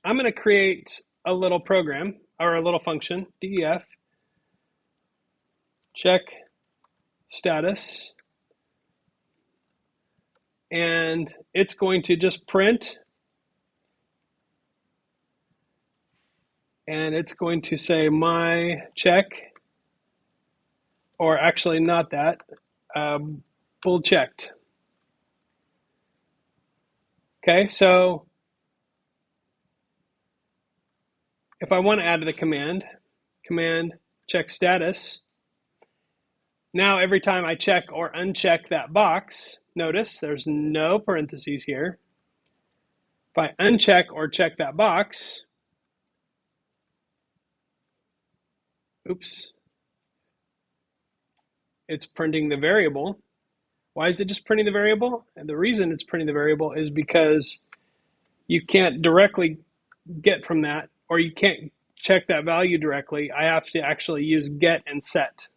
I'm going to create a little program or a little function, def check status, and it's going to just print, and it's going to say my check, or actually not that, full checked. Okay, so if I want to add the command check status, now every time I check or uncheck that box, notice there's no parentheses here. If I uncheck or check that box, oops, it's printing the variable. Why is it just printing the variable? And the reason it's printing the variable is because you can't directly get from that, or you can't check that value directly. I have to actually use get and set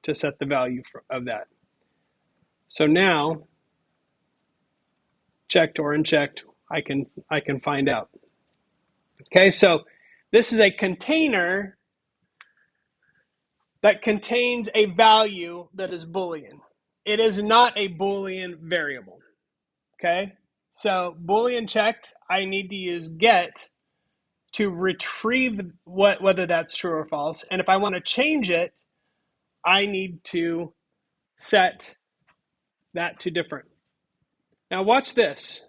to set the value of that. So now, checked or unchecked, I can find out. Okay, so this is a container that contains a value that is Boolean. It is not a Boolean variable. Okay, so Boolean checked, I need to use get to retrieve whether that's true or false. And if I want to change it, I need to set that to different. Now watch this.